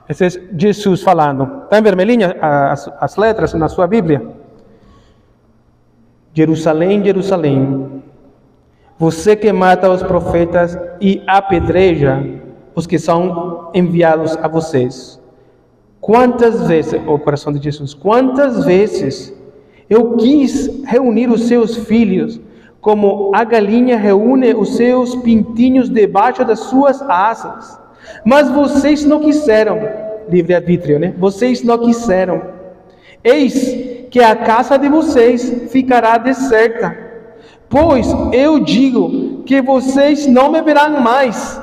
Esse é Jesus falando. Está em vermelhinha as letras na sua Bíblia? Jerusalém, Jerusalém, Você que mata os profetas e apedreja os que são enviados a vocês. Quantas vezes, o coração de Jesus, quantas vezes eu quis reunir os seus filhos, como a galinha reúne os seus pintinhos debaixo das suas asas. Mas vocês não quiseram, livre-arbítrio, né? Vocês não quiseram. Eis que a casa de vocês ficará deserta, pois eu digo que vocês não me verão mais,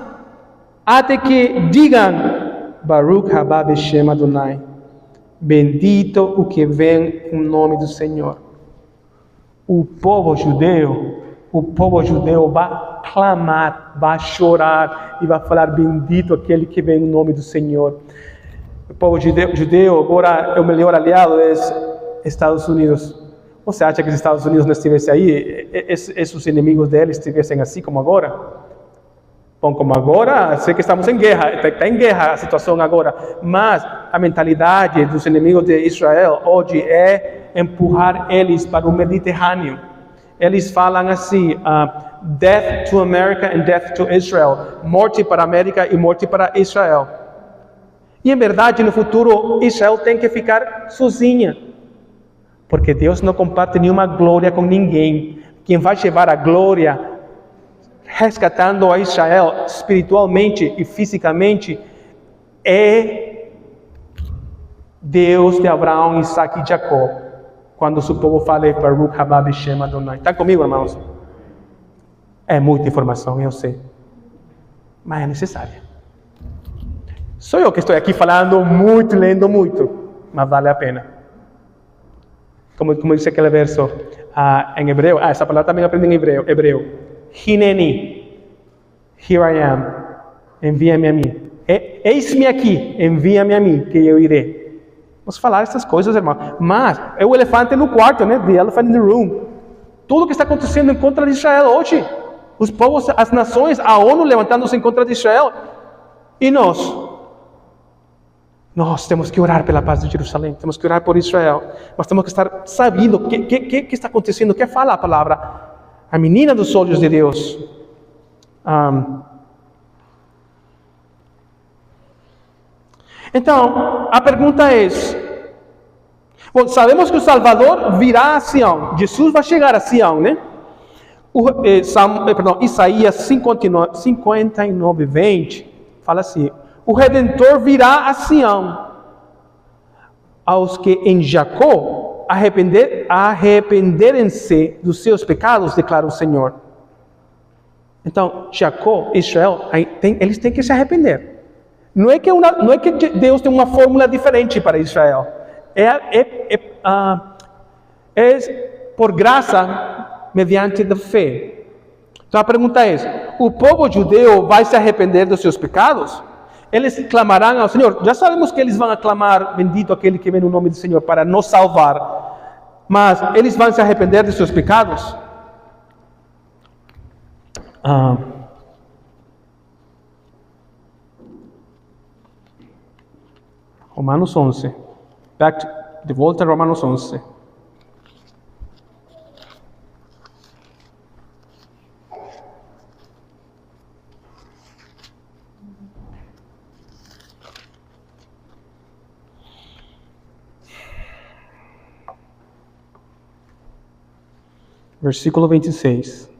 até que digam, Baruch haba Beshem Adonai, bendito o que vem em nome do Senhor. O povo judeu vai clamar, vai chorar e vai falar, bendito aquele que vem em nome do Senhor. O povo judeu agora, o melhor aliado é Estados Unidos. Você acha que os Estados Unidos não estivessem aí, esses inimigos deles estivessem assim como agora? Bom, como agora, sei que estamos em guerra, está em guerra a situação agora, mas a mentalidade dos inimigos de Israel hoje é empurrar eles para o Mediterrâneo. Eles falam assim, death to America and death to Israel. Morte para a América e morte para Israel. E em verdade, no futuro, Israel tem que ficar sozinha. Porque Deus não comparte nenhuma glória com ninguém. Quem vai levar a glória resgatando a Israel espiritualmente e fisicamente é Deus de Abraão, Isaac e Jacó. Quando o seu povo fala Baruch haba Beshem Adonai. Estão comigo, irmãos? É muita informação, eu sei. Mas é necessária. Sou eu que estou aqui falando muito, lendo muito. Mas vale a pena. Como diz aquele verso em hebreu. Essa palavra também aprendi em hebreu. Hineni, here I am, envia-me a mim. Eis-me aqui, envia-me a mim, que eu irei. Vamos falar essas coisas, irmão. Mas é o elefante no quarto, né? The elephant in the room. Tudo que está acontecendo em contra de Israel hoje. Os povos, as nações, a ONU levantando-se em contra de Israel. E nós temos que orar pela paz de Jerusalém. Temos que orar por Israel. Mas temos que estar sabendo o que está acontecendo. O que fala a palavra? A menina dos olhos de Deus. Então, a pergunta é: bom, sabemos que o Salvador virá a Sião. Jesus vai chegar a Sião, né? Isaías 59, 20 fala assim: o Redentor virá a Sião. Aos que em Jacó arrependerem-se dos seus pecados, declara o Senhor. Então, Jacó, Israel, eles têm que se arrepender. Não é que Deus tem uma fórmula diferente para Israel. É por graça, mediante a fé. Então a pergunta é: o povo judeu vai se arrepender dos seus pecados? Eles clamarão ao Senhor. Já sabemos que eles vão aclamar, bendito aquele que vem no nome do Senhor, para nos salvar. Mas eles vão se arrepender dos seus pecados? Romanos 11. De volta a Romanos 11. Versículo 26.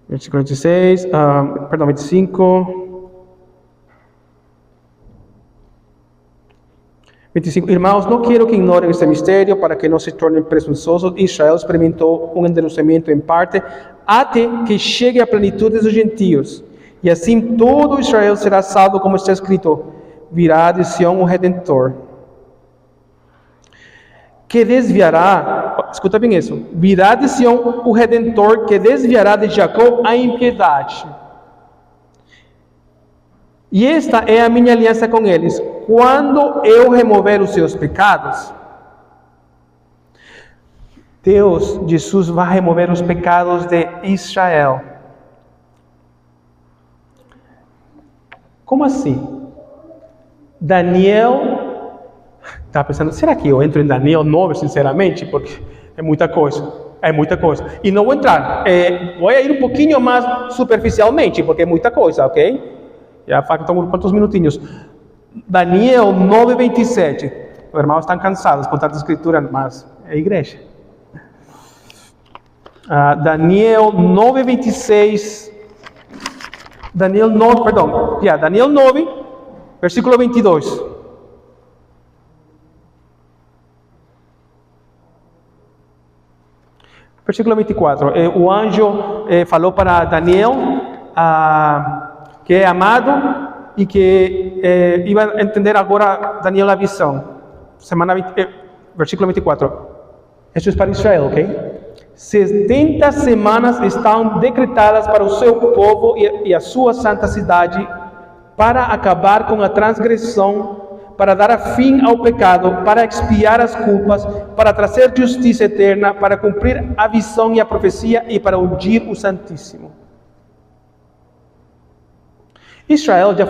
Versículo 26, 25. 25. Irmãos, não quero que ignorem este mistério para que não se tornem presunçosos. Israel experimentou um endurecimento em parte até que chegue a plenitude dos gentios. E assim todo Israel será salvo, como está escrito: virá de Sião o Redentor, que desviará, escuta bem isso, virá de Sião o Redentor, que desviará de Jacó a impiedade. E esta é a minha aliança com eles, quando eu remover os seus pecados. Deus, Jesus, vai remover os pecados de Israel. Como assim? Daniel Estava pensando, será que eu entro em Daniel 9, sinceramente? Porque é muita coisa. É muita coisa. E não vou entrar. Vou ir um pouquinho mais superficialmente, porque é muita coisa, ok? Já faltam quantos minutinhos? Daniel 9:27. Os irmãos estão cansados com tanta escritura, mas é igreja. Daniel 9:26. Daniel 9, versículo 22. Versículo 24. O anjo falou para Daniel que é amado e que iba a entender agora Daniel a visão. Versículo 24. Isso é para Israel, ok? 70 semanas estão decretadas para o seu povo e a sua santa cidade para acabar com a transgressão, para dar fim ao pecado, para expiar as culpas, para trazer justiça eterna, para cumprir a visão e a profecia e para ungir o Santíssimo. Israel já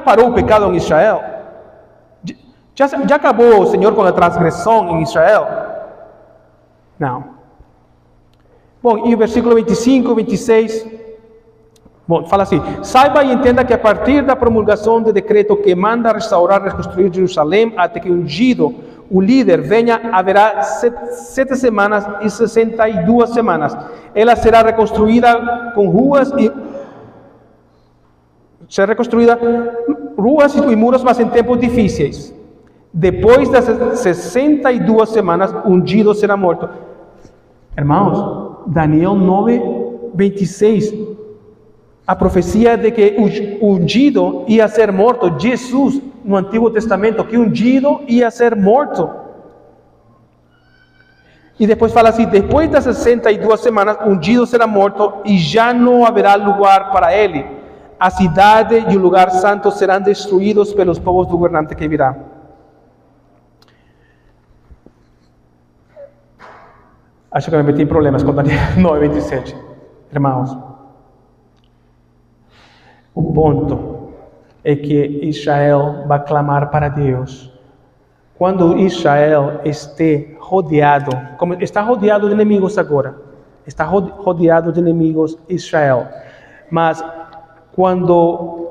parou o pecado em Israel? Já acabou o Senhor com a transgressão em Israel? Não. Bom, e o versículo 25, 26... Bom, fala assim: saiba e entenda que a partir da promulgação do decreto que manda restaurar e reconstruir Jerusalém, até que ungido o líder venha, haverá 7 semanas e 62 semanas. Ela será reconstruída com ruas e muros, mas em tempos difíceis. Depois das 62 semanas, ungido será morto. Irmãos, Daniel 9:26. A profecia de que o ungido ia ser morto, Jesus, no Antigo Testamento, que ungido ia ser morto. E depois fala assim: depois das 62 semanas, ungido será morto e já não haverá lugar para ele. A cidade e o lugar santo serão destruídos pelos povos do governante que virá. Acho que me meti em problemas com Daniel 9:27. Irmãos, o ponto é que Israel vai clamar para Deus. Quando Israel estiver rodeado, como está rodeado de inimigos agora, está rodeado de inimigos Israel. Mas quando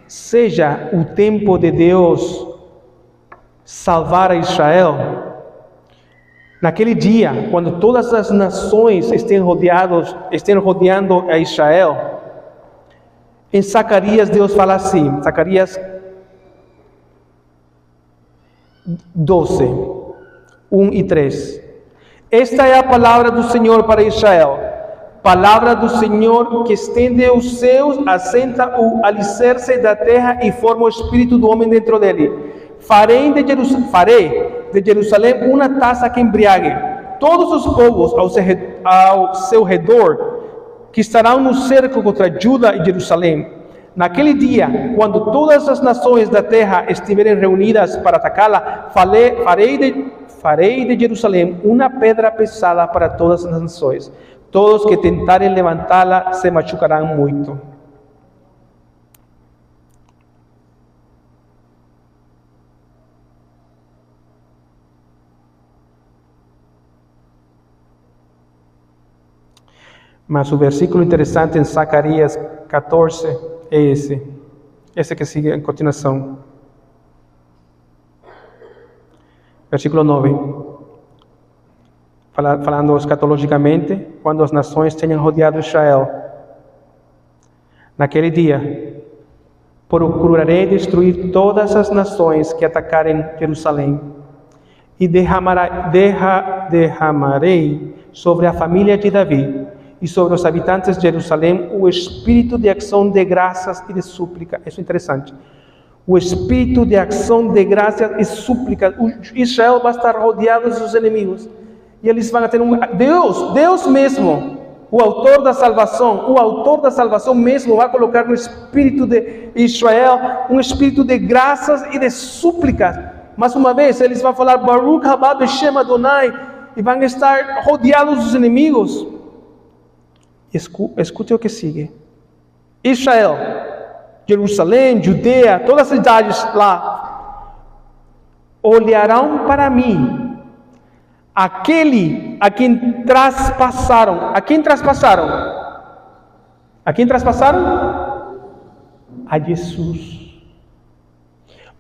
seja o tempo de Deus salvar a Israel, naquele dia, quando todas as nações estejam rodeando a Israel, em Zacarias, Deus fala assim, Zacarias 12, 1 e 3. Esta é a palavra do Senhor para Israel. Palavra do Senhor que estende os céus, assenta o alicerce da terra e forma o espírito do homem dentro dele. Farei de Jerusalém uma taça que embriague todos os povos ao seu redor, que estarão no cerco contra Judá e Jerusalém. Naquele dia, quando todas as nações da terra estiverem reunidas para atacá-la, farei de Jerusalém uma pedra pesada para todas as nações. Todos que tentarem levantá-la se machucarão muito. Mas o versículo interessante em Zacarias 14 é esse que sigue em continuação. Versículo 9. Falando escatologicamente, quando as nações tenham rodeado Israel. Naquele dia, procurarei destruir todas as nações que atacarem Jerusalém e derramarei sobre a família de Davi e sobre os habitantes de Jerusalém o espírito de ação de graças e de súplica. Isso é interessante. O espírito de ação de graças e súplica. Israel vai estar rodeado dos seus inimigos. E eles vão ter Deus mesmo, o autor da salvação mesmo vai colocar no espírito de Israel um espírito de graças e de súplicas. Mais uma vez, eles vão falar Baruch haba b'Shem Adonai e vão estar rodeados dos inimigos. Escute o que sigue. Israel, Jerusalém, Judeia, todas as cidades lá, olharão para mim, aquele a quem traspassaram. A quem traspassaram? A quem traspassaram? A Jesus.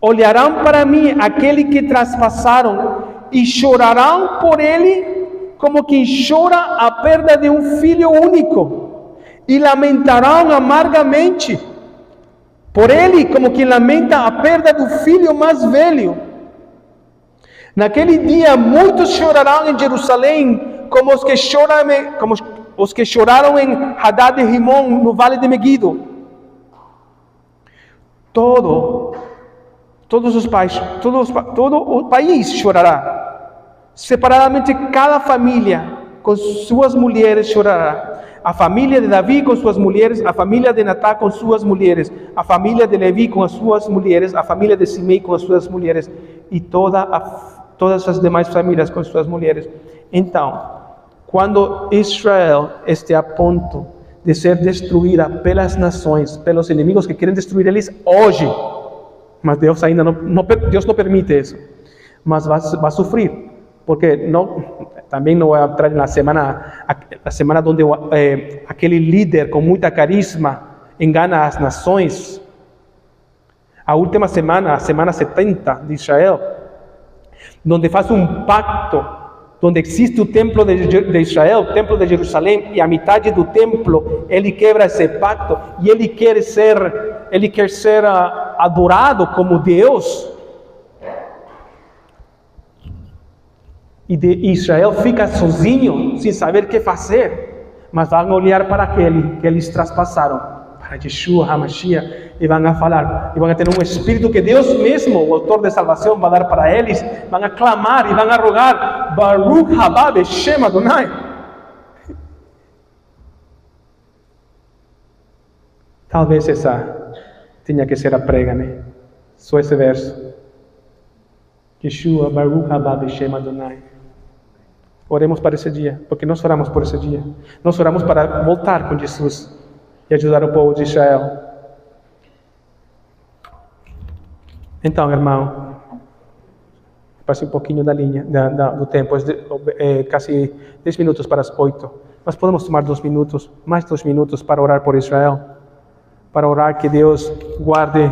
Olharão para mim, aquele que traspassaram, e chorarão por ele, como quem chora a perda de um filho único, e lamentarão amargamente por ele, como quem lamenta a perda do filho mais velho. Naquele dia, muitos chorarão em Jerusalém, como os que choraram em Hadad e Rimon, no vale de Megido. Todo o país chorará. Separadamente, cada família com suas mulheres chorará. A família de Davi com suas mulheres, a família de Natã com suas mulheres, a família de Levi com as suas mulheres, a família de Simei com as suas mulheres, e todas as demais famílias com suas mulheres. Então, quando Israel estiver a ponto de ser destruída pelas nações, pelos inimigos que querem destruir eles hoje, mas Deus ainda Deus não permite isso, mas vai sofrer, porque também não vai entrar na semana onde aquele líder com muita carisma engana as nações. A última semana, a semana 70 de Israel, onde faz um pacto, onde existe o templo de Israel, o templo de Jerusalém, e a metade do templo, ele quebra esse pacto, e ele quer ser adorado como Deus. E Israel fica sozinho, sem saber o que fazer, mas vão olhar para aquele que eles traspassaram, para Yeshua HaMashiach, e vão falar, e vão ter um espírito que Deus mesmo, o autor de salvação, vai dar para eles, vão clamar e vão rogar, Baruch haba b'Shem Adonai. Talvez essa tenha que ser a prega, né? Só esse verso. Yeshua, Baruch haba b'Shem Adonai. Oremos para esse dia, porque nós oramos por esse dia. Nós oramos para voltar com Jesus e ajudar o povo de Israel. Então, irmão, passei um pouquinho da linha, do tempo, quase 10 minutos para as 8. Nós podemos tomar 2 minutos, mais 2 minutos para orar por Israel, para orar que Deus guarde,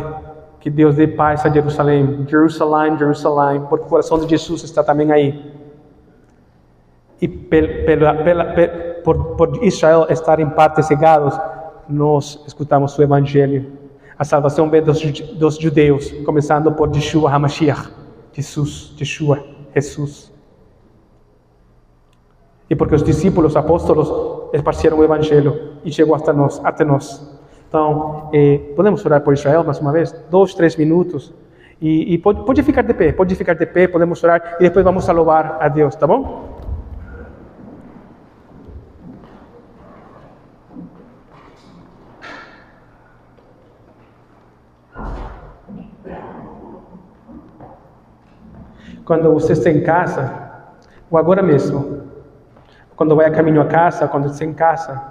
que Deus dê paz a Jerusalém, Jerusalém, porque o coração de Jesus está também aí. E por Israel estar em parte cegados, nós escutamos o Evangelho. A salvação vem dos judeus, começando por Yeshua HaMashiach, Jesus. E porque os discípulos, apóstolos, esparceram o Evangelho e chegou até nós. Então, podemos orar por Israel mais uma vez? 2, 3 minutos. E pode ficar de pé, podemos orar e depois vamos a louvar a Deus, tá bom? Quando você está em casa, ou agora mesmo, quando vai a caminho a casa, quando está em casa,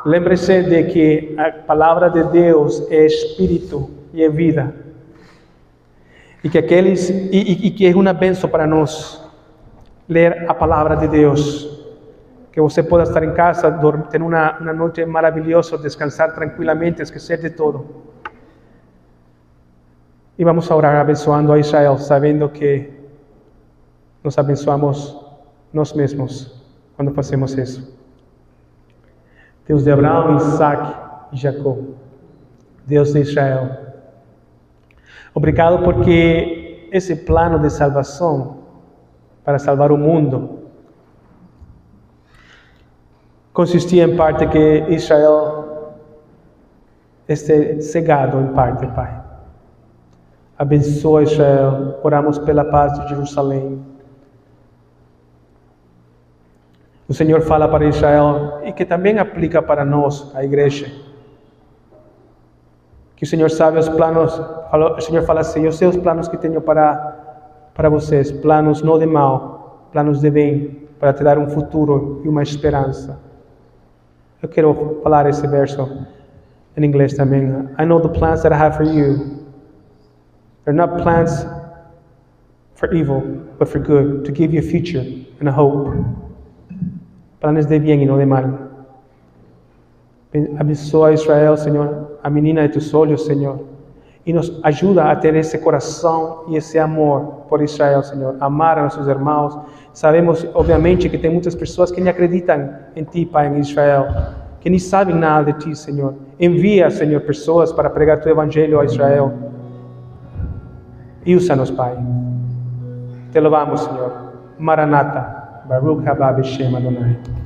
lembre-se de que a palavra de Deus é espírito e é vida. E que é uma bênção para nós ler a palavra de Deus. Que você possa estar em casa, ter uma noite maravilhosa, descansar tranquilamente, esquecer de tudo. E vamos a orar abençoando a Israel, sabendo que nos abençoamos nós mesmos quando fazemos isso. Deus de Abraão, Isaac e Jacó, Deus de Israel, obrigado porque esse plano de salvação para salvar o mundo consistia em parte que Israel esteja cegado em parte, Pai. Abençoa Israel, oramos pela paz de Jerusalém. O Senhor fala para Israel e que também aplica para nós, a igreja. Que o Senhor sabe os planos, o Senhor fala assim, eu sei os planos que tenho para vocês, planos não de mal, planos de bem, para te dar um futuro e uma esperança. Eu quero falar esse verso em inglês também. I know the plans that I have for you. They're not plans for evil, but for good, to give you a future and a hope. Planes de bien y no de mal. Abençoa a Israel, Señor, a menina de tus olhos, Señor, y nos ayuda a tener ese corazón y ese amor por Israel, Señor, amar a nuestros hermanos. Sabemos, obviamente, que tem muitas pessoas que nem acreditam em Ti, Pai, em Israel, que nem sabem nada de Ti, Senhor. Envia, Senhor, pessoas para pregar Tu Evangelho a Israel. E usa-nos, Pai. Te louvamos, Senhor. Maranata. Baruch haba b'shem Adonai.